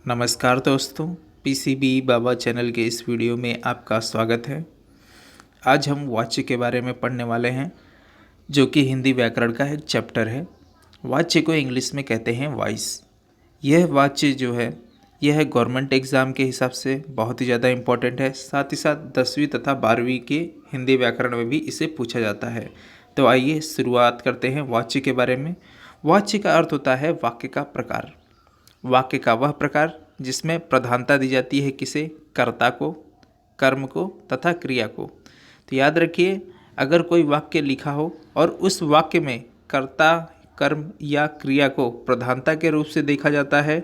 नमस्कार दोस्तों, पीसीबी बाबा चैनल के इस वीडियो में आपका स्वागत है। आज हम वाच्य के बारे में पढ़ने वाले हैं, जो कि हिंदी व्याकरण का एक चैप्टर है। वाच्य को इंग्लिश में कहते हैं वॉइस। यह वाच्य जो है यह गवर्नमेंट एग्ज़ाम के हिसाब से बहुत ही ज़्यादा इम्पोर्टेंट है। साथ ही साथ 10वीं तथा 12वीं के हिंदी व्याकरण में भी इसे पूछा जाता है। तो आइए शुरुआत करते हैं वाच्य के बारे में। वाच्य का अर्थ होता है वाक्य का प्रकार। वाक्य का वह प्रकार जिसमें प्रधानता दी जाती है किसे, कर्ता को, कर्म को तथा क्रिया को। तो याद रखिए, अगर कोई वाक्य लिखा हो और उस वाक्य में कर्ता, कर्म या क्रिया को प्रधानता के रूप से देखा जाता है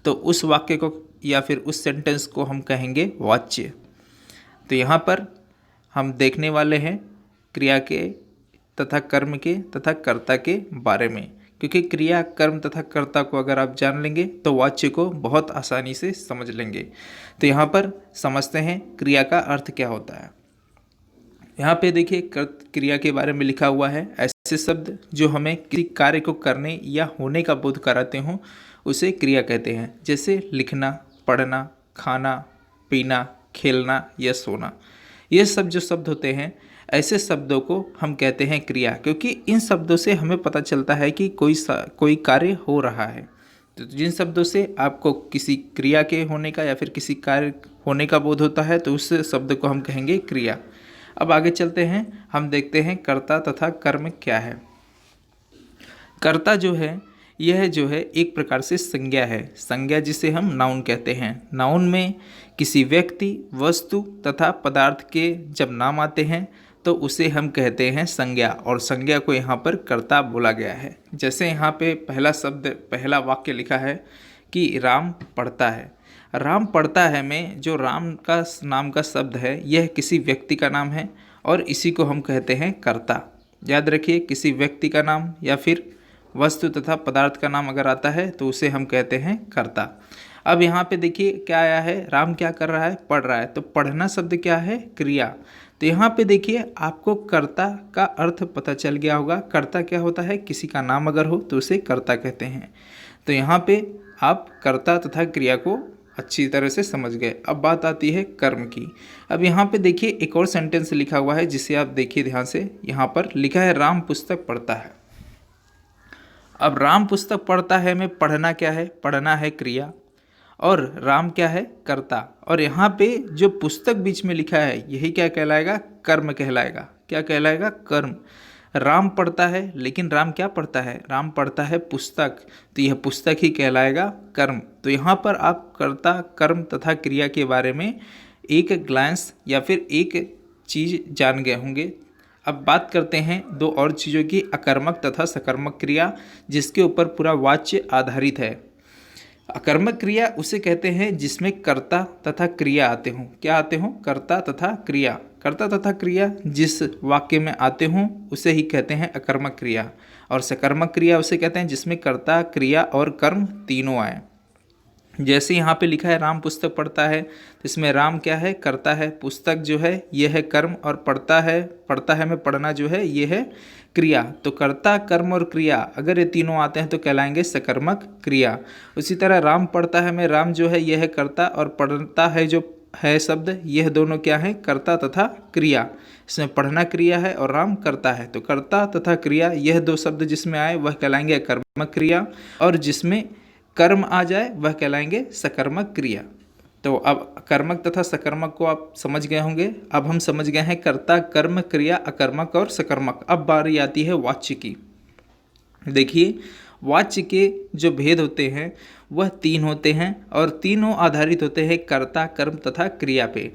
तो उस वाक्य को या फिर उस सेंटेंस को हम कहेंगे वाच्य। तो यहाँ पर हम देखने वाले हैं क्रिया के तथा कर्म के तथा कर्ता के बारे में, क्योंकि क्रिया, कर्म तथा कर्ता को अगर आप जान लेंगे तो वाच्य को बहुत आसानी से समझ लेंगे। तो यहाँ पर समझते हैं क्रिया का अर्थ क्या होता है। यहाँ पे देखिए क्रिया के बारे में लिखा हुआ है, ऐसे शब्द जो हमें किसी कार्य को करने या होने का बोध कराते हों उसे क्रिया कहते हैं। जैसे लिखना, पढ़ना, खाना, पीना, खेलना या सोना। ये सब जो शब्द होते हैं, ऐसे शब्दों को हम कहते हैं क्रिया, क्योंकि इन शब्दों से हमें पता चलता है कि कोई कार्य हो रहा है। तो जिन शब्दों से आपको किसी क्रिया के होने का या फिर किसी कार्य होने का बोध होता है तो उस शब्द को हम कहेंगे क्रिया। अब आगे चलते हैं, हम देखते हैं कर्ता तथा कर्म क्या है। कर्ता जो है यह जो है एक प्रकार से संज्ञा है। संज्ञा जिसे हम नाउन कहते हैं। नाउन में किसी व्यक्ति, वस्तु तथा पदार्थ के जब नाम आते हैं तो उसे हम कहते हैं संज्ञा, और संज्ञा को यहाँ पर कर्ता बोला गया है। जैसे यहाँ पे पहला वाक्य लिखा है कि राम पढ़ता है। राम पढ़ता है में जो राम का नाम का शब्द है यह किसी व्यक्ति का नाम है और इसी को हम कहते हैं कर्ता। याद रखिए, किसी व्यक्ति का नाम या फिर वस्तु तथा पदार्थ का नाम अगर आता है तो उसे हम कहते हैं कर्ता। अब यहाँ पे देखिए क्या आया है, राम क्या कर रहा है, पढ़ रहा है। तो पढ़ना शब्द क्या है, क्रिया। तो यहाँ पे देखिए आपको कर्ता का अर्थ पता चल गया होगा। कर्ता क्या होता है, किसी का नाम अगर हो तो उसे कर्ता कहते हैं। तो यहाँ पे आप कर्ता तथा क्रिया को अच्छी तरह से समझ गए। अब बात आती है कर्म की। अब यहाँ पे देखिए एक और सेंटेंस लिखा हुआ है जिसे आप देखिए ध्यान से। यहाँ पर लिखा है राम पुस्तक पढ़ता है। अब राम पुस्तक पढ़ता है में पढ़ना क्या है, पढ़ना है क्रिया, और राम क्या है, कर्ता। और यहाँ पे जो पुस्तक बीच में लिखा है यही क्या कहलाएगा, कर्म कहलाएगा। क्या कहलाएगा, कर्म। राम पढ़ता है, लेकिन राम क्या पढ़ता है, राम पढ़ता है पुस्तक, तो यह पुस्तक ही कहलाएगा कर्म। तो यहाँ पर आप कर्ता, कर्म तथा क्रिया के बारे में एक ग्लांस या फिर एक चीज़ जान गए होंगे। अब बात करते हैं दो और चीज़ों की, अकर्मक तथा सकर्मक क्रिया, जिसके ऊपर पूरा वाच्य आधारित है। अकर्मक क्रिया उसे कहते हैं जिसमें कर्ता तथा क्रिया आते हों। क्या आते हों, कर्ता तथा क्रिया। कर्ता तथा क्रिया जिस वाक्य में आते हों उसे ही कहते हैं अकर्मक क्रिया। और सकर्मक क्रिया उसे कहते हैं जिसमें कर्ता, क्रिया और कर्म तीनों आए। जैसे यहाँ पे लिखा है राम पुस्तक पढ़ता है, तो इसमें राम क्या है, कर्ता है, पुस्तक जो है ये है कर्म, और पढ़ता है में पढ़ना जो है ये है क्रिया। तो कर्ता, कर्म और क्रिया अगर ये तीनों आते हैं तो कहलाएंगे सकर्मक क्रिया। उसी तरह राम पढ़ता है में राम जो है यह है कर्ता, और पढ़ता है जो है शब्द, यह दोनों क्या है, कर्ता तथा क्रिया। इसमें पढ़ना क्रिया है और राम करता है। तो कर्ता तथा क्रिया यह दो शब्द जिसमें आए वह कहलाएंगे कर्मक क्रिया, और जिसमें कर्म आ जाए वह कहलाएंगे सकर्मक क्रिया। तो अब कर्मक तथा सकर्मक को आप समझ गए होंगे। अब हम समझ गए हैं कर्ता, कर्म, क्रिया, अकर्मक और सकर्मक। अब बारी आती है वाच्य की। देखिए वाच्य के जो भेद होते हैं वह तीन होते हैं, और तीनों आधारित होते हैं कर्ता, कर्म तथा क्रिया पे।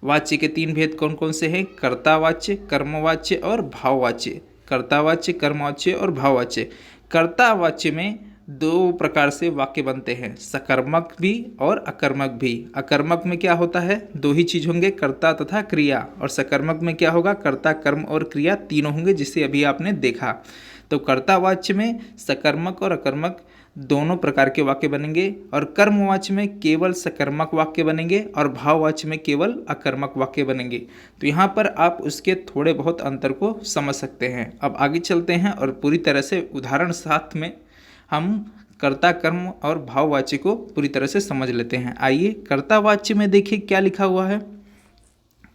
वाच्य के तीन भेद कौन कौन से हैं, कर्तावाच्य, कर्मवाच्य और भाववाच्य। कर्तावाच्य, कर्मवाच्य और भाववाच्य। कर्तावाच्य में दो प्रकार से वाक्य बनते हैं, सकर्मक भी और अकर्मक भी। अकर्मक में क्या होता है, दो ही चीज होंगे, कर्ता तथा क्रिया, और सकर्मक में क्या होगा, कर्ता, कर्म और क्रिया तीनों होंगे, जिसे अभी आपने देखा। तो कर्तावाच्य में सकर्मक और अकर्मक दोनों प्रकार के वाक्य बनेंगे, और कर्मवाच्य में केवल सकर्मक वाक्य बनेंगे, और भाववाच्य में केवल अकर्मक वाक्य बनेंगे। तो यहाँ पर आप उसके थोड़े बहुत अंतर को समझ सकते हैं। अब आगे चलते हैं और पूरी तरह से उदाहरण साथ में हम कर्ता कर्म और भाववाच्य को पूरी तरह से समझ लेते हैं। आइए कर्तावाच्य में देखिए क्या लिखा हुआ है।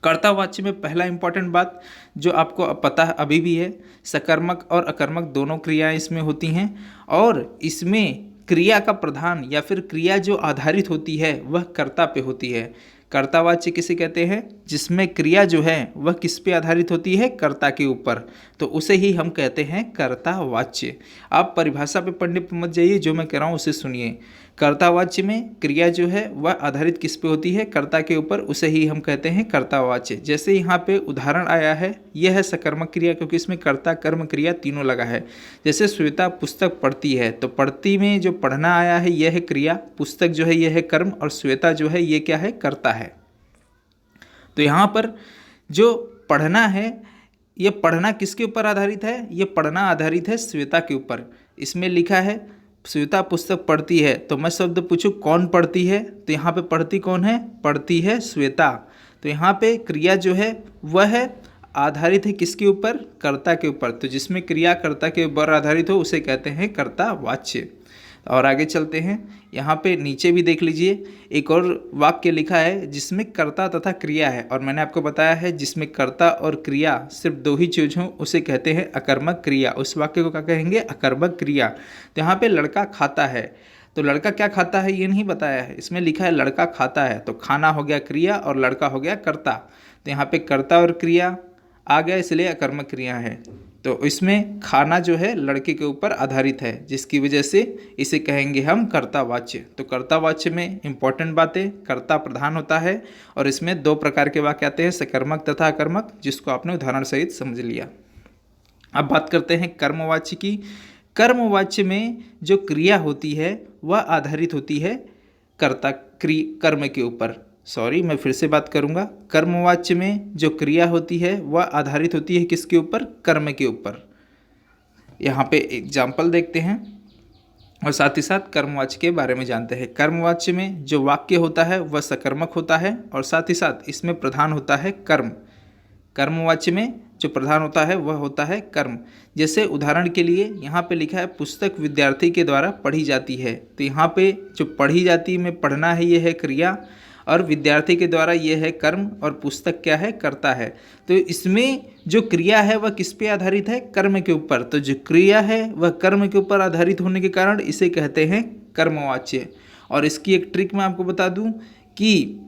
कर्तावाच्य में पहला इंपॉर्टेंट बात जो आपको अब पता है अभी भी है, सकर्मक और अकर्मक दोनों क्रियाएं इसमें होती हैं और इसमें क्रिया का प्रधान या फिर क्रिया जो आधारित होती है वह कर्ता पे होती है। कर्तावाच्य किसे कहते हैं? जिसमें क्रिया जो है वह किस पे आधारित होती है? कर्ता के ऊपर, तो उसे ही हम कहते हैं कर्तावाच्य। आप परिभाषा पे पढ़ने पर मत जाइए, जो मैं कह रहा हूँ उसे सुनिए। कर्तावाच्य में क्रिया जो है वह आधारित किस पे होती है? कर्ता के ऊपर, उसे ही हम कहते हैं कर्तावाच्य। जैसे यहाँ पे उदाहरण आया है, यह है सकर्मक क्रिया क्योंकि इसमें कर्ता कर्म क्रिया तीनों लगा है। जैसे श्वेता पुस्तक पढ़ती है, तो पढ़ती में जो पढ़ना आया है यह है क्रिया, पुस्तक जो है यह है कर्म और श्वेता जो है ये क्या है? कर्ता है। तो यहाँ पर जो पढ़ना है, ये पढ़ना किसके ऊपर आधारित है? ये पढ़ना आधारित है श्वेता के ऊपर। इसमें लिखा है श्वेता पुस्तक पढ़ती है, तो मैं शब्द पूछूं कौन पढ़ती है? तो यहाँ पे पढ़ती कौन है? पढ़ती है श्वेता। तो यहाँ पे क्रिया जो है वह है आधारित है किसके ऊपर? कर्ता के ऊपर। तो जिसमें क्रिया कर्ता के ऊपर आधारित हो उसे कहते हैं कर्तावाच्य। और आगे चलते हैं, यहाँ पे नीचे भी देख लीजिए, एक और वाक्य लिखा है जिसमें कर्ता तथा क्रिया है और मैंने आपको बताया है जिसमें कर्ता और क्रिया सिर्फ दो ही चीज हों उसे कहते हैं अकर्मक क्रिया। उस वाक्य को क्या कहेंगे? अकर्मक क्रिया। तो यहाँ पे लड़का खाता है, तो लड़का क्या खाता है ये नहीं बताया है, इसमें लिखा है लड़का खाता है, तो खाना हो गया क्रिया और लड़का हो गया कर्ता। तो यहाँ पे कर्ता और क्रिया आ गया, इसलिए अकर्मक क्रिया है। तो इसमें खाना जो है लड़के के ऊपर आधारित है, जिसकी वजह से इसे कहेंगे हम कर्तावाच्य। तो कर्तावाच्य में इंपॉर्टेंट बातें, कर्ता प्रधान होता है और इसमें दो प्रकार के वाक्य आते हैं, सकर्मक तथा अकर्मक, जिसको आपने उदाहरण सहित समझ लिया। अब बात करते हैं कर्मवाच्य की। कर्मवाच्य में जो क्रिया होती है वह आधारित होती है कर्म के ऊपर। सॉरी, मैं फिर से बात करूंगा। कर्मवाच्य में जो क्रिया होती है वह आधारित होती है किसके ऊपर? कर्म के ऊपर। यहाँ पे एग्जाम्पल देखते हैं और साथ ही साथ कर्मवाच्य के बारे में जानते हैं। कर्मवाच्य में जो वाक्य होता है वह सकर्मक होता है और साथ ही साथ इसमें प्रधान होता है कर्म। कर्मवाच्य में जो प्रधान होता है वह होता है कर्म। जैसे उदाहरण के लिए यहाँ पे लिखा है पुस्तक विद्यार्थी के द्वारा पढ़ी जाती है, तो यहाँ पे जो पढ़ी जाती में पढ़ना है ये है क्रिया और विद्यार्थी के द्वारा ये है कर्म और पुस्तक क्या है? कर्ता है। तो इसमें जो क्रिया है वह किस पे आधारित है? कर्म के ऊपर। तो जो क्रिया है वह कर्म के ऊपर आधारित होने के कारण इसे कहते हैं कर्मवाच्य। और इसकी एक ट्रिक मैं आपको बता दूं कि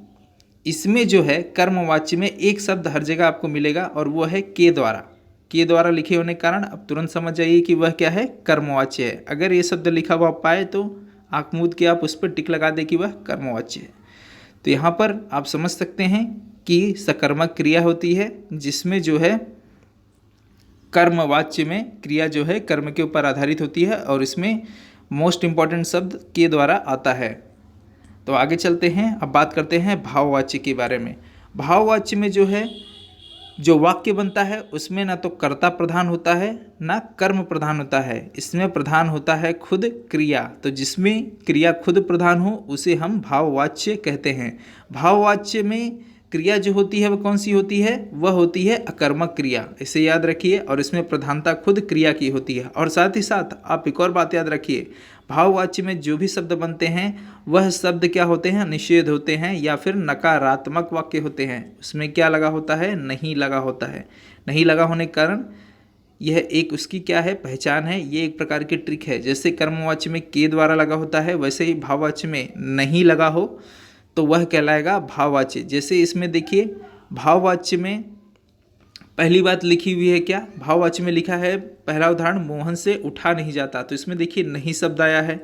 इसमें जो है कर्मवाच्य में एक शब्द हर जगह आपको मिलेगा और वह है के द्वारा। के द्वारा लिखे होने के कारण अब तुरंत समझ जाइए कि वह क्या है? कर्मवाच्य है। अगर ये शब्द लिखा हुआ पाए तो आँख मूंद के आप उस पर टिक लगा दें कि वह कर्मवाच्य है। तो यहाँ पर आप समझ सकते हैं कि सकर्मक क्रिया होती है जिसमें जो है कर्मवाच्य में क्रिया जो है कर्म के ऊपर आधारित होती है और इसमें मोस्ट इम्पॉर्टेंट शब्द के द्वारा आता है। तो आगे चलते हैं, अब बात करते हैं भाववाच्य के बारे में। भाववाच्य में जो है जो वाक्य बनता है उसमें ना तो कर्ता प्रधान होता है ना कर्म प्रधान होता है, इसमें प्रधान होता है खुद क्रिया। तो जिसमें क्रिया खुद प्रधान हो उसे हम भाववाच्य कहते हैं। भाववाच्य में क्रिया जो होती है वह कौन सी होती है? वह होती है अकर्मक क्रिया, इसे याद रखिए। और इसमें प्रधानता खुद क्रिया की होती है। और साथ ही साथ आप एक और बात याद रखिए, भाववाच्य में जो भी शब्द बनते हैं वह शब्द क्या होते हैं? निषेध होते हैं या फिर नकारात्मक वाक्य होते हैं। उसमें क्या लगा होता है? नहीं लगा होता है। नहीं लगा होने के कारण यह एक उसकी क्या है? पहचान है। ये एक प्रकार की ट्रिक है। जैसे कर्मवाच्य में के द्वारा लगा होता है वैसे ही भाववाच्य में नहीं लगा हो तो वह कहलाएगा भाववाच्य। जैसे इसमें देखिए भाववाच्य में पहली बात लिखी हुई है क्या? भाववाच्य में लिखा है पहला उदाहरण, मोहन से उठा नहीं जाता। तो इसमें देखिए नहीं शब्द आया है,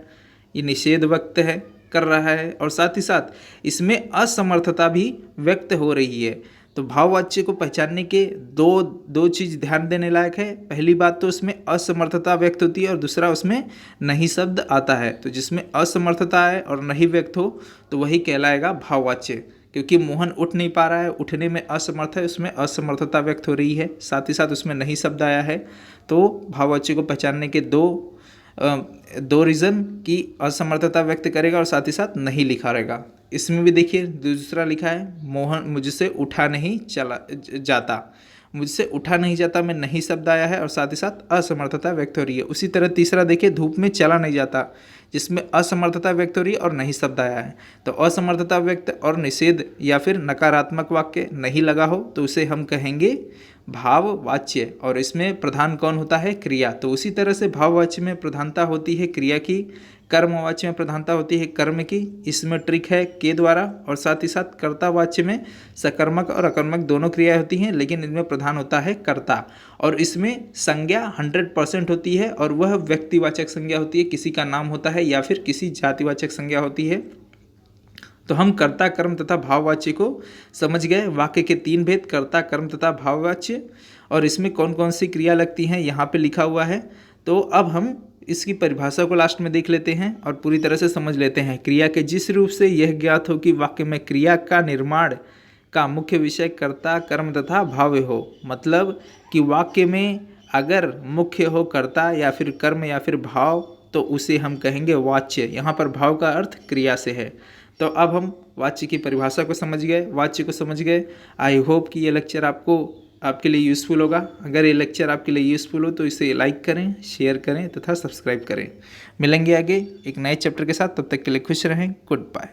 ये निषेध व्यक्त है कर रहा है और साथ ही साथ इसमें असमर्थता भी व्यक्त हो रही है। तो भाववाच्य को पहचानने के दो चीज़ ध्यान देने लायक है। पहली बात तो उसमें असमर्थता व्यक्त होती है और दूसरा उसमें नहीं शब्द आता है। तो जिसमें असमर्थता है और नहीं व्यक्त हो तो वही कहलाएगा भाववाच्य। क्योंकि मोहन उठ नहीं पा रहा है, उठने में असमर्थ है, उसमें असमर्थता व्यक्त हो रही है, साथ ही साथ उसमें नहीं शब्द आया है। तो भाववाच्य को पहचानने के दो रीज़न की असमर्थता व्यक्त करेगा और साथ ही साथ नहीं लिखा रहेगा। इसमें भी देखिए दूसरा लिखा है मोहन मुझसे उठा नहीं चला जाता। मुझसे उठा नहीं जाता में नहीं शब्द आया है और साथ ही साथ असमर्थता व्यक्त हो रही है। उसी तरह तीसरा देखिए, धूप में चला नहीं जाता, जिसमें असमर्थता व्यक्त हो रही है और नहीं शब्द आया है। तो असमर्थता व्यक्त और निषेध या फिर नकारात्मक वाक्य नहीं लगा हो तो उसे हम कहेंगे भाववाच्य, और इसमें प्रधान कौन होता है? क्रिया। तो उसी तरह से भाववाच्य में प्रधानता होती है क्रिया की, कर्मवाच्य में प्रधानता होती है कर्म की, इसमें ट्रिक है के द्वारा, और साथ ही साथ कर्तावाच्य में सकर्मक और अकर्मक दोनों क्रियाएं होती हैं, लेकिन इनमें प्रधान होता है कर्ता, और इसमें संज्ञा 100% होती है और वह व्यक्तिवाचक संज्ञा होती है, किसी का नाम होता है या फिर किसी जातिवाचक संज्ञा होती है। तो हम कर्ता कर्म तथा भाववाच्य को समझ गए। वाक्य के 3 भेद, कर्ता कर्म तथा भाववाच्य, और इसमें कौन कौन सी क्रिया लगती हैं यहाँ पे लिखा हुआ है। तो अब हम इसकी परिभाषा को लास्ट में देख लेते हैं और पूरी तरह से समझ लेते हैं। क्रिया के जिस रूप से यह ज्ञात हो कि वाक्य में क्रिया का निर्माण का मुख्य विषय कर्ता कर्म तथा भाव हो, मतलब कि वाक्य में अगर मुख्य हो कर्ता या फिर कर्म या फिर भाव तो उसे हम कहेंगे वाच्य। यहाँ पर भाव का अर्थ क्रिया से है। तो अब हम वाच्य की परिभाषा को समझ गए, वाच्य को समझ गए। आई होप कि ये लेक्चर आपके लिए यूज़फुल होगा। अगर ये लेक्चर आपके लिए यूज़फुल हो तो इसे लाइक करें, शेयर करें तथा सब्सक्राइब करें। मिलेंगे आगे एक नए चैप्टर के साथ, तब तक के लिए खुश रहें। Good bye.